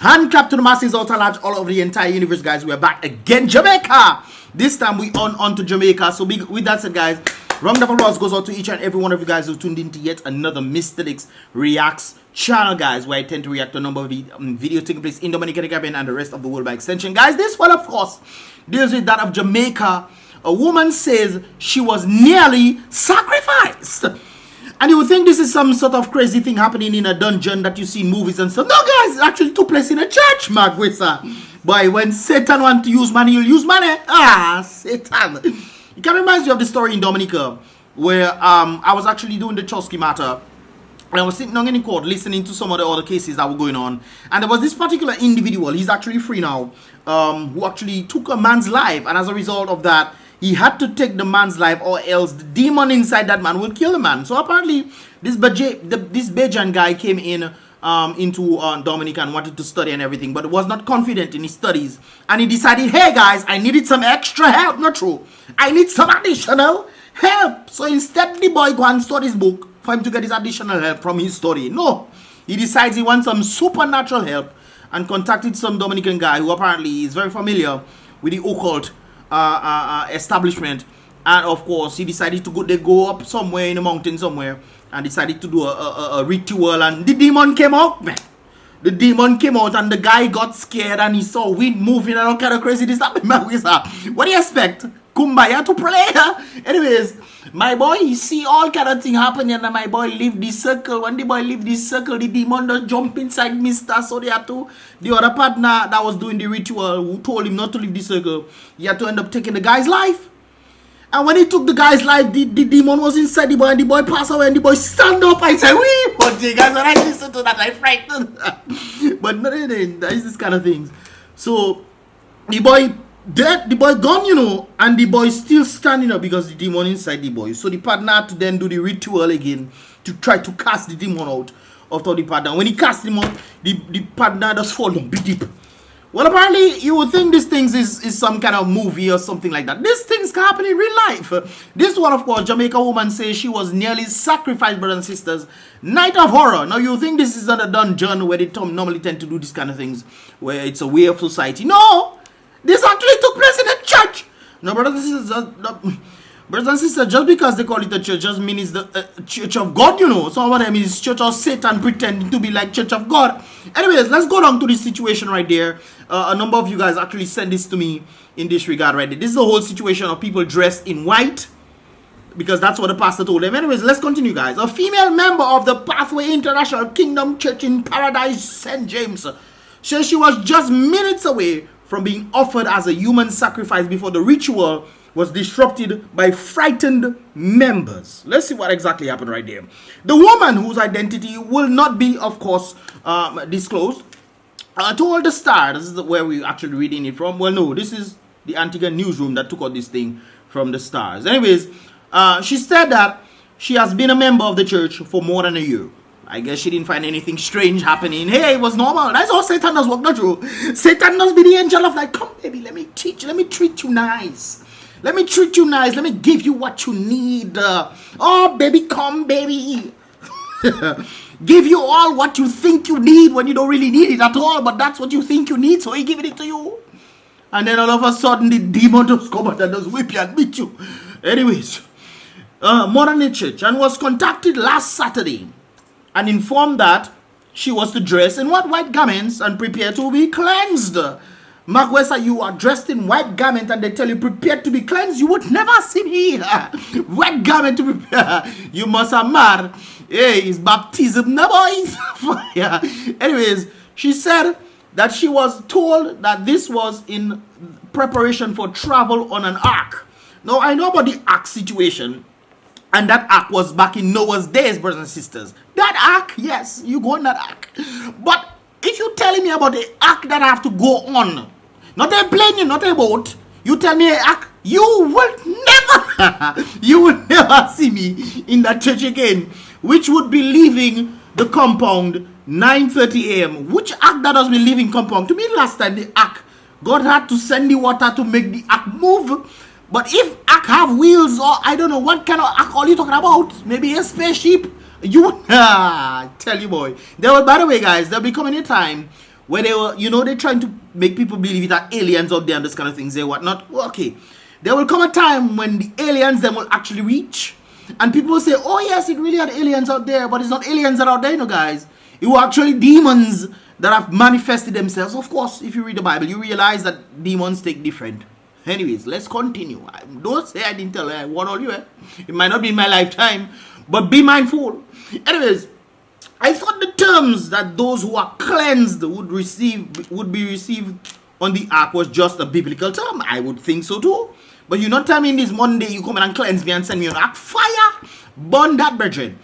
Hand clap to the masses, ultra large, all over the entire universe, guys. We're back again, Jamaica. This time we on to Jamaica. So with that said, guys, round of applause goes out to each and every one of you guys who tuned into yet another Mystelics Reacts channel, guys, where I tend to react to a number of videos taking place in Dominica, the Caribbean, and the rest of the world by extension. Guys, this one, of course, deals with that of Jamaica. A woman says she was nearly sacrificed. And you would think this is some sort of crazy thing happening in a dungeon that you see in movies and stuff. No, guys, it actually took place in a church, Magwisa. Boy, when Satan wants to use money, he'll use money. Ah, Satan. It kind of reminds you of the story in Dominica, where I was actually doing the Chosky matter. And I was sitting down in the court listening to some of the other cases that were going on. And there was this particular individual, he's actually free now, who actually took a man's life. And as a result of that, he had to take the man's life, or else the demon inside that man will kill the man. So apparently, this Bajan guy came in into Dominica and wanted to study and everything, but was not confident in his studies. And he decided, hey guys, I needed some extra help. Not true. I need some additional help. So instead, the boy go and study his book for him to get his additional help from his study. No. He decides he wants some supernatural help and contacted some Dominican guy who apparently is very familiar with the occult establishment. And of course he decided to go up somewhere in the mountain somewhere and decided to do a ritual, and the demon came out, man. The demon came out and the guy got scared and he saw wind moving and all kind of crazy. This happened. What do you expect? Kumbaya to play? Anyways, my boy, he see all kind of thing happening, and my boy leave this circle. When the boy leave this circle, the demon just jump inside Mr. So they had to, the other partner that was doing the ritual, who told him not to leave the circle, he had to end up taking the guy's life. And when he took the guy's life, the demon was inside the boy, and the boy passed away, and the boy stand up. I said, wee! But the guys, when I listen to that, I frightened. But no, that is this kind of things. So the boy dead, the boy gone, you know, and the boy still standing up because the demon inside the boy. So the partner had to then do the ritual again to try to cast the demon out after the partner. When he cast him out, the partner just fall down big deep. Well, apparently you would think this thing is some kind of movie or something like that. These things can happen in real life. This one, of course, Jamaica woman says she was nearly sacrificed, brothers and sisters. Night of horror. Now you think this is not a dungeon where they normally tend to do these kind of things, where it's a way of society. No! This actually took place in a church. No, brothers and sisters, just because they call it a church just means it's the church of God, you know. Some of them is church of Satan pretending to be like church of God. Anyways, let's go down to this situation right there. A number of you guys actually sent this to me in this regard right there. This is the whole situation of people dressed in white, because that's what the pastor told them. Anyways, let's continue, guys. A female member of the Pathway International Kingdom Church in Paradise, St. James, says she was just minutes away from being offered as a human sacrifice before the ritual was disrupted by frightened members. Let's see what exactly happened right there. The woman, whose identity will not be, of course, disclosed, told the Star, this is where we're actually reading it from. Well, no, this is the Antigua newsroom that took out this thing from the Stars. Anyways, she said that she has been a member of the church for more than a year. I guess she didn't find anything strange happening. Hey, it was normal. That's how Satan does work, not true. Satan does be the angel of like, come baby, let me teach you, let me treat you nice. Let me treat you nice. Let me give you what you need. Oh, baby, come, baby. Give you all what you think you need when you don't really need it at all. But that's what you think you need, so he giving it to you. And then all of a sudden, the demon just come out and just whip you and beat you. Anyways, Modern Church, and was contacted last Saturday and informed that she was to dress in white garments and prepare to be cleansed. Magwesa, you are dressed in white garment and they tell you prepared to be cleansed. You would never see me. White garment to prepare. You must have mad. Hey, it's baptism, no boys. Yeah. Anyways, she said that she was told that this was in preparation for travel on an ark. Now, I know about the ark situation. And that ark was back in Noah's days, brothers and sisters. That ark, yes, you go on that ark. But if you're telling me about the ark that I have to go on, not a plane, not a boat, you tell me an ark, you will never see me in that church again, which would be leaving the compound 9:30 a.m. Which ark that has been leaving compound? To me, last time the ark, God had to send the water to make the ark move. But if ark have wheels, or I don't know what kind of ark are you talking about? Maybe a spaceship. You tell you, boy. There will, by the way, guys, there'll be coming a time where they were, they're trying to make people believe that aliens out there and this kind of things, they whatnot. Well, okay, there will come a time when the aliens then will actually reach, and people will say, oh yes, it really had aliens out there, but it's not aliens that are out there, guys. It were actually demons that have manifested themselves. Of course, if you read the Bible, you realize that demons take different. Anyways, let's continue. Don't say I didn't tell you. I warned all you. It might not be in my lifetime, but be mindful. Anyways, I thought the terms that those who are cleansed would be received on the ark was just a biblical term. I would think so too. But you're not telling me this Monday you come in and cleanse me and send me on ark. Fire! Burn that, brethren.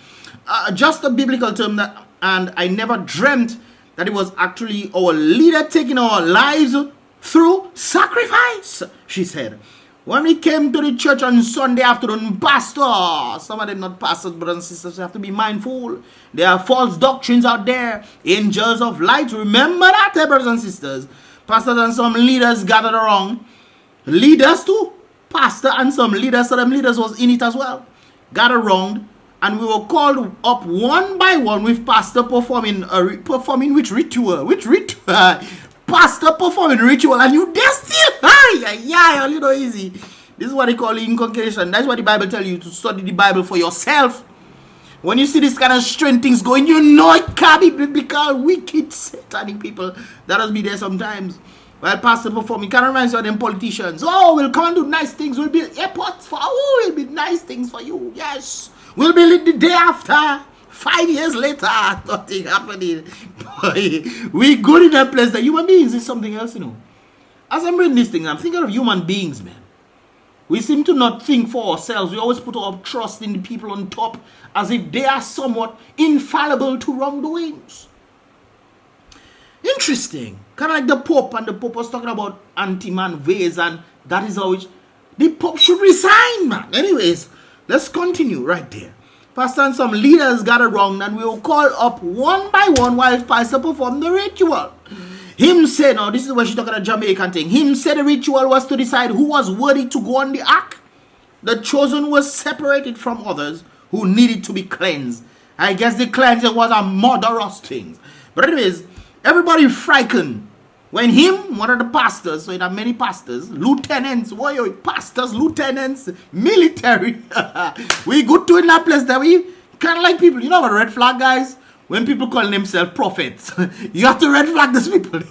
Just a biblical term, and I never dreamt that it was actually our leader taking our lives through sacrifice, she said. When we came to the church on Sunday afternoon, pastor, some of them not pastors, brothers and sisters, you have to be mindful. There are false doctrines out there, angels of light. Remember that, brothers and sisters. Pastors and some leaders gathered around. Leaders too. Pastor and some leaders, so them leaders was in it as well. Gathered around, and we were called up one by one with pastor performing which ritual? Which ritual? Pastor performing ritual, and you there still, a little easy. This is what they call inculcation. That's what the Bible tells you, to study the Bible for yourself. When you see this kind of strange things going, you know it can't be biblical. Wicked, satanic people that will be there sometimes. While pastor performing, kind of reminds you of them politicians. Oh, we'll come and do nice things. We'll build airports for. Oh, we'll build nice things for you. Yes, we'll build it the day after. 5 years later, nothing happening. Boy, we good in that place. That human beings is something else, As I'm reading this thing, I'm thinking of human beings, man. We seem to not think for ourselves. We always put our trust in the people on top as if they are somewhat infallible to wrongdoings. Interesting. Kind of like the Pope, and the Pope was talking about anti-man ways, and that is how the Pope should resign, man. Anyways, let's continue right there. Pastor and some leaders got it wrong, and we were called up one by one while pastor performed the ritual. Him said, now this is where she's talking about Jamaican thing. Him said the ritual was to decide who was worthy to go on the ark. The chosen was separated from others who needed to be cleansed. I guess the cleansing was a murderous thing. But anyways, everybody frightened when him, one of the pastors, so you have many pastors, lieutenants, pastors, lieutenants, military. We good to in that place that we kind of like people. You know what red flag, guys? When people call themselves prophets, you have to red flag these people.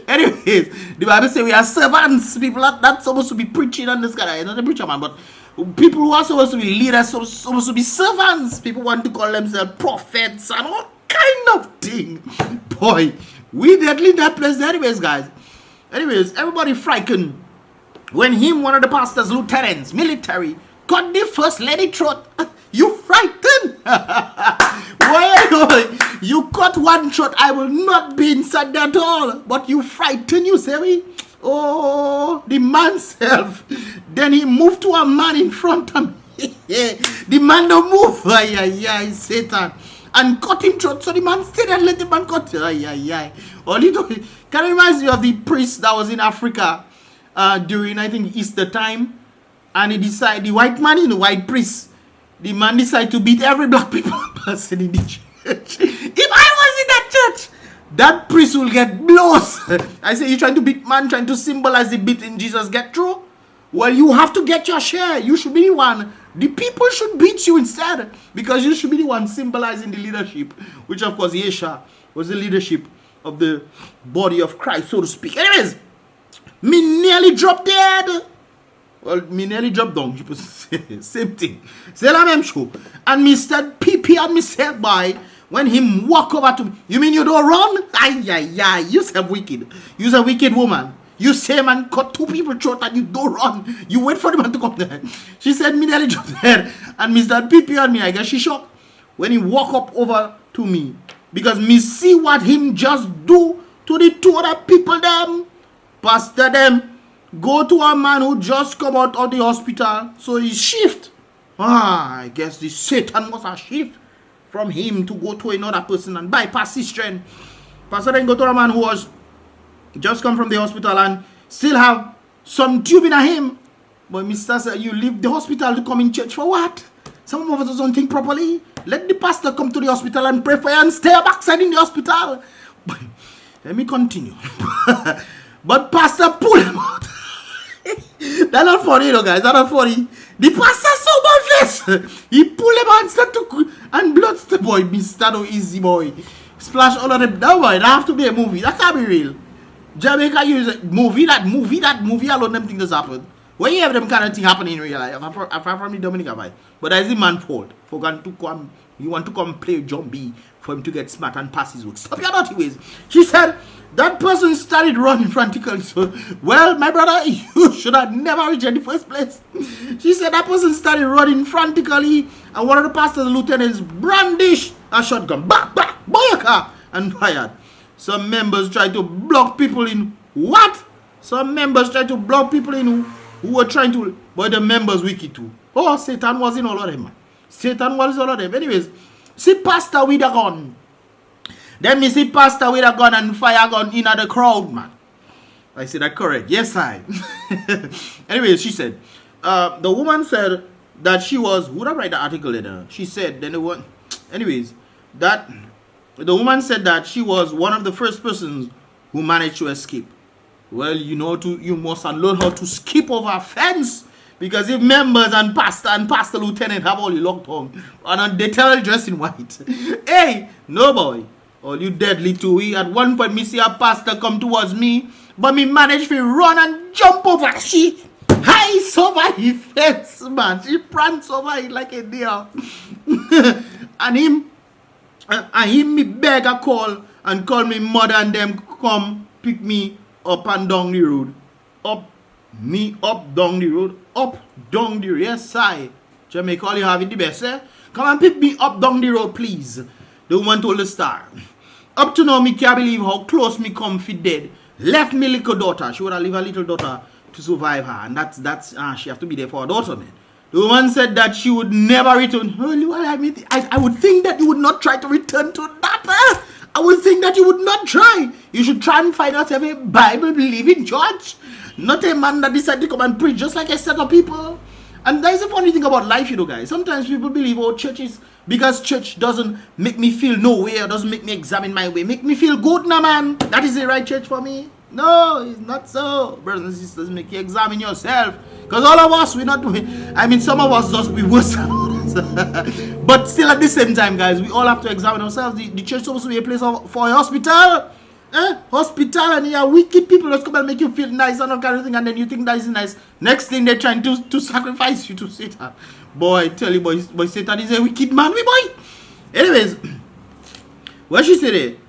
Anyways, the Bible says we are servants. People that's supposed to be preaching on this guy. Not a preacher man, but people who are supposed to be leaders, supposed to be servants. People want to call themselves prophets and all kind of thing. Boy, we deadly in that place anyways, guys. Anyways, everybody frightened when one of the pastors, lieutenants, military, cut the first lady throat. You frightened. Well, you cut one throat, I will not be inside there at all. But you frightened, you say we? Oh, the man self. Then he moved to a man in front of me. The man don't move. Satan. And cut him throat. So the man stayed and let the man cut. All it kind of reminds me of the priest that was in Africa during, I think, Easter time. And he decided, the white man, the white priest, the man decided to beat every black people person in the church. If I was in that church, that priest will get blows. I say, you trying to beat man, trying to symbolize the beating Jesus get through? Well, you have to get your share. You should be the one. The people should beat you instead, because you should be the one symbolizing the leadership, which of course Yesha was the leadership of the body of Christ, so to speak. Anyways, me nearly dropped dead. Well, me nearly dropped down. Same thing. C'est la même chose. And Mr. PP and myself by when him walk over to me. You mean you don't run? Ay. You say wicked. You're a wicked woman. You say man cut two people throat and you don't run. You wait for the man to come there. She said me nearly dropped dead. And Mr. PP and me, I guess she shocked when he walk up over to me. Because me see what him just do to the two other people them. Pastor them. Go to a man who just come out of the hospital. So he shift. I guess the Satan must have shift from him to go to another person and bypass his strength. Pastor then go to a man who was just come from the hospital and still have some tube in him. But Mr. said, you leave the hospital to come in church for what? Some of us don't think properly. Let the pastor come to the hospital and pray for you and stay backside in the hospital. Let me continue. But pastor pull him out. That's not funny, guys. That's not funny. The pastor so much. He pulled him out and started to and blood the boy. Mr. No easy boy. Splash all of them. No boy, that have to be a movie. That can't be real. Jamaica use a movie alone them things just happen. When you have them kind of thing happening in real life, apart from the Dominica vibe. But that is the man's fault. For going to come, you want to come play John B for him to get smart and pass his work. Stop your naughty ways. She said that person started running frantically. So, well, my brother, you should have never reached in the first place. She said that person started running frantically, and one of the pastor's lieutenants brandished a shotgun. Back, boyaka, and fired. Some members tried to block people in. What? Some members tried to block people in who were trying to. But the members wicked too. Oh, Satan was in all of them, man. Satan was all of them. Anyways, see pastor with a gun. Then me see pastor with a gun and fire gun in the crowd, man. I said that correct. Yes, I. Anyways, she said, the woman said that she was. Would I write the article in her? She said, then the one. Anyways, that the woman said that she was one of the first persons who managed to escape. Well, you must learn how to skip over a fence. Because if members and pastor lieutenant have all you locked on, and they tell you dressed in white. Hey, no boy. Oh, you deadly too. At one point, me see a pastor come towards me, but me managed to run and jump over. She hides over his fence, man. She prance over it like a deer. and him me beg a call and call me mother and them come pick me up and down the road. Up down the road. Yes, I. Jamaica, all you have it the best, eh? Come and pick me up down the road, please. The woman told the Star. Up to now, me can't believe how close me come for dead. Left me little daughter. She would have leave her little daughter to survive her. And that's she have to be there for her daughter, man. The woman said that she would never return. I would think that you would not try to return to that, eh? I would think that you would not try. You should try and find yourself a Bible-believing church. Not a man that decided to come and preach just like a set of people. And that is a funny thing about life, guys. Sometimes people believe, oh, because church doesn't make me feel no way or doesn't make me examine my way. Make me feel good now, man. That is the right church for me. No, it's not so. Brothers and sisters, make you examine yourself. Because all of us, we're not doing. I mean, some of us just be worse than others. But still at the same time, guys, we all have to examine ourselves. The church is supposed to be a place for a hospital. Hospital, and you are wicked people just come and make you feel nice and all kind of thing, and then you think that is nice. Next thing they're trying to sacrifice you to Satan. Boy, I tell you, boy, Satan is a wicked man, boy. Anyways, what she said it.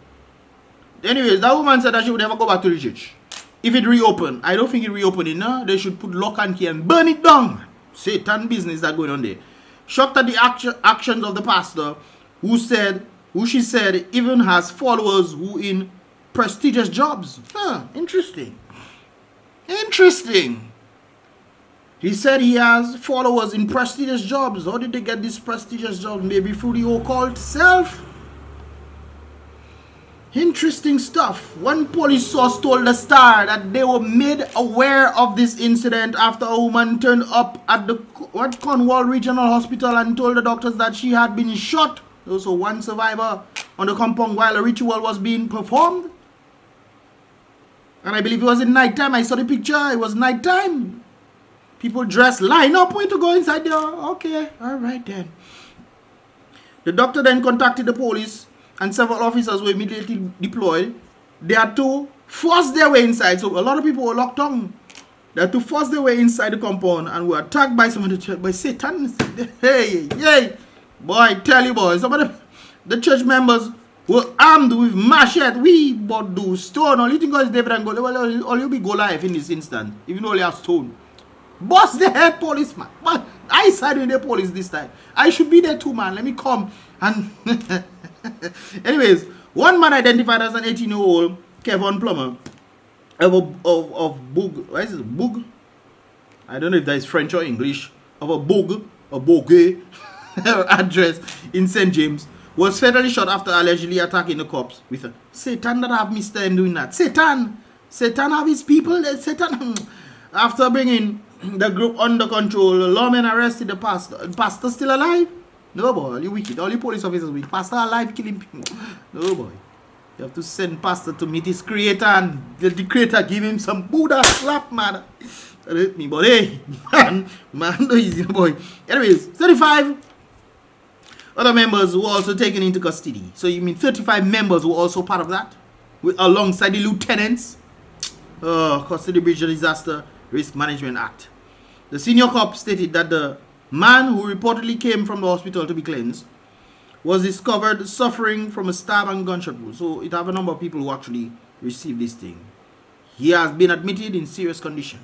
Anyways, that woman said that she would never go back to the church. If it reopened, I don't think it reopened, no? They should put lock and key and burn it down. Satan business that going on there. Shocked at the actions of the pastor, who she said even has followers who in prestigious jobs. Interesting. He said he has followers in prestigious jobs. How did they get these prestigious jobs? Maybe through the occult self? Interesting stuff. One police source told the Star that they were made aware of this incident after a woman turned up at the Cornwall Regional Hospital and told the doctors that she had been shot. There was also one survivor on the compound while a ritual was being performed. And I believe it was in night time. I saw the picture. It was night time. People dressed, line up, way to go inside there. Okay, all right then. The doctor then contacted the police, and several officers were immediately deployed. They had to force their way inside. So a lot of people were locked on. They had to force their way inside the compound and were attacked by some of the church, by Satan. Hey, boy, I tell you, boy, some of the church members were armed with machete. We but do stone. All you think is David and Goliath. All you be Goliath in this instant. Even though you have stone. Boss the head policeman. But I side with the police this time. I should be there too, man. Let me come. And anyways, one man identified as an 18-year-old Kevin Plummer of Boug. What is it? Boug? I don't know if that is French or English. Of a Bogue address in St. James. Was fatally shot after allegedly attacking the cops with a Satan that have Mr. M doing that. Satan have his people. Satan. After bringing the group under control, the lawmen arrested the pastor. The pastor still alive? No boy, you wicked. All you police officers wicked. Pastor alive killing people. No boy. You have to send pastor to meet his creator and the creator give him some Buddha slap, man. That hit me, but hey, man, no easy, boy. Anyways, 35 other members were also taken into custody. So you mean 35 members were also part of that? Alongside the lieutenants? Custody Breach Disaster Risk Management Act. The senior cop stated that the man who reportedly came from the hospital to be cleansed was discovered suffering from a stab and gunshot wound. So it have a number of people who actually received this thing. He has been admitted in serious condition.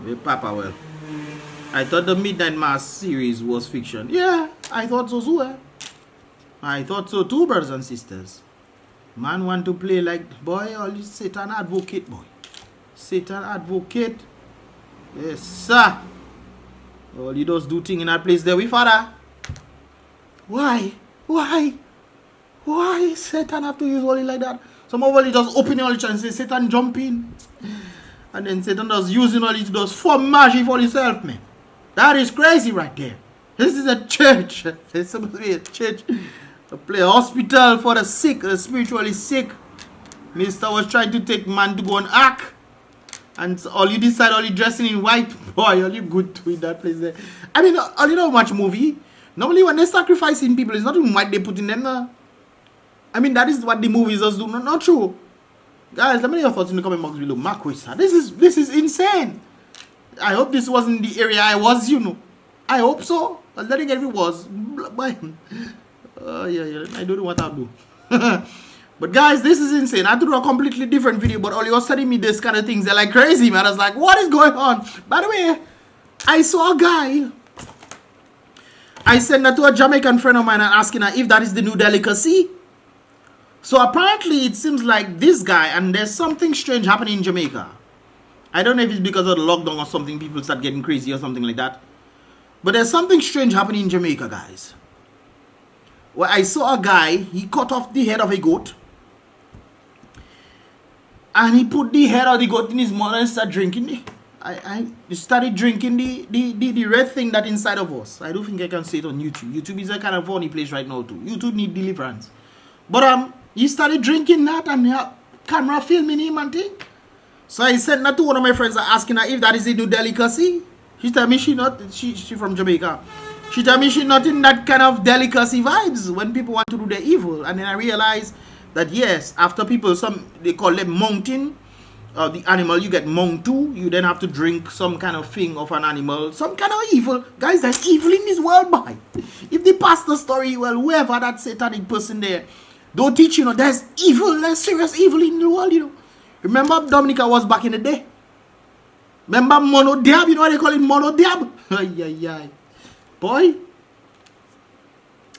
Well, Papa, well, I thought the Midnight Mass series was fiction. Yeah, I thought so too. I thought so too, brothers and sisters. Man want to play like, boy, all this Satan advocate, boy. Satan advocate. Yes, sir. All he does do thing in that place there with father. Why? Why Satan have to use all like that? Some of all just open all the chance and say Satan jump in. And then Satan does using all it does for magic for himself, man. That is crazy right there. This is a church. It's supposed to be a church. A play hospital for the sick, the spiritually sick. Mister was trying to take man to go and act. And all you decide, all you dressing in white, boy, all you good to in that place there. I mean, all you know much movie. Normally when they're sacrificing people, it's not even white they put in them. I mean, that is what the movies just do. Not true. Guys, let me know your thoughts in the comment box below. Marquisa, this is insane. I hope this wasn't the area I was, you know. I hope so. But then again, if it was, yeah, I don't know what I'll do. But guys, this is insane. I do a completely different video, but all you're sending me this kind of things, they're like crazy, man. I was like, what is going on? By the way, I saw a guy. I sent that to a Jamaican friend of mine and asking her if that is the new delicacy. So apparently it seems like this guy, and there's something strange happening in Jamaica. I don't know if it's because of the lockdown or something, people start getting crazy or something like that. But there's something strange happening in Jamaica, guys. Well, I saw a guy, he cut off the head of a goat. And he put the head of the goat in his mouth and started drinking it. I started drinking the red thing that inside of us. I don't think I can say it on YouTube. YouTube is a kind of funny place right now too. YouTube need deliverance. But he started drinking that and camera filming him and thing. So I sent that to one of my friends asking her if that is a new delicacy. She told me she from Jamaica. She told me she not in that kind of delicacy vibes when people want to do their evil. And then I realized that yes, after people, they call them mounting, the animal, you get mount too. You then have to drink some kind of thing of an animal, some kind of evil. Guys, there's evil in this world, boy. If the pastor story, well, whoever that satanic person there, don't teach, you know, there's evil, there's serious evil in the world, you know. Remember Dominica was back in the day? Remember Mono Diab? You know what they call it? Mono Diab? Ay. Boy.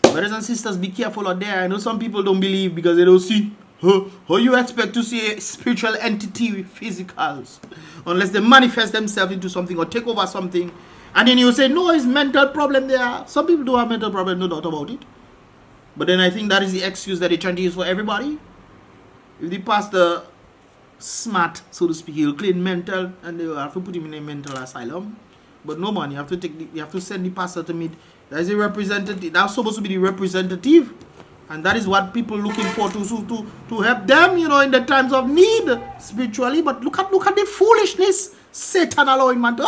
Brothers and sisters, be careful out there. I know some people don't believe because they don't see. How you expect to see a spiritual entity with physicals? Unless they manifest themselves into something or take over something. And then you say, no, it's mental problem there. Some people do have mental problem, no doubt about it. But then I think that is the excuse that they're trying to use for everybody. If the pastor smart, so to speak, he'll clean mental and they will have to put him in a mental asylum. But no man, you have to send the pastor to meet. That is a representative. That's supposed to be the representative. And that is what people looking for to help them, you know, in the times of need spiritually. But look at the foolishness Satan allowing man to.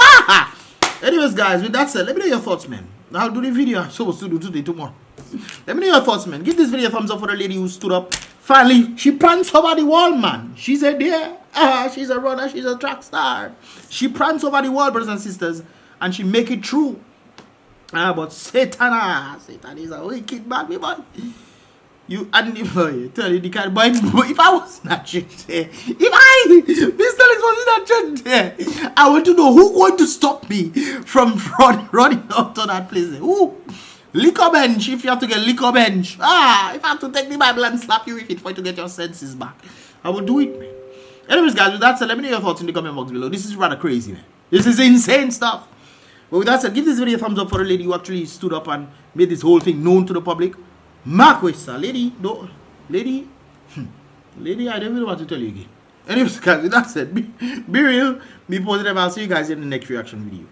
Anyways, guys, with that said, let me know your thoughts, man. I'll do the video I'm supposed to do today, tomorrow. Let me know your thoughts, man. Give this video a thumbs up for the lady who stood up. Finally, she pranced over the wall, man. She's a deer. She's a runner. She's a track star. She pranced over the wall, brothers and sisters, and she make it true. But Satan is a wicked man, boy. You and tell you the kind of boy, if I was not church there, if Mystelics was in that church there, I want to know who going to stop me from running out to that place there. Who? Liquor bench, if you have to get liquor bench. If I have to take the Bible and slap you with it for you to get your senses back, I will do it, man. Anyways, guys, with that said, let me know your thoughts in the comment box below. This is rather crazy, man. This is insane stuff. But with that said, give this video a thumbs up for the lady who actually stood up and made this whole thing known to the public. Marquisa, lady, I don't know what to tell you again. Anyways, guys, with that said, be real, be positive. I'll see you guys in the next reaction video.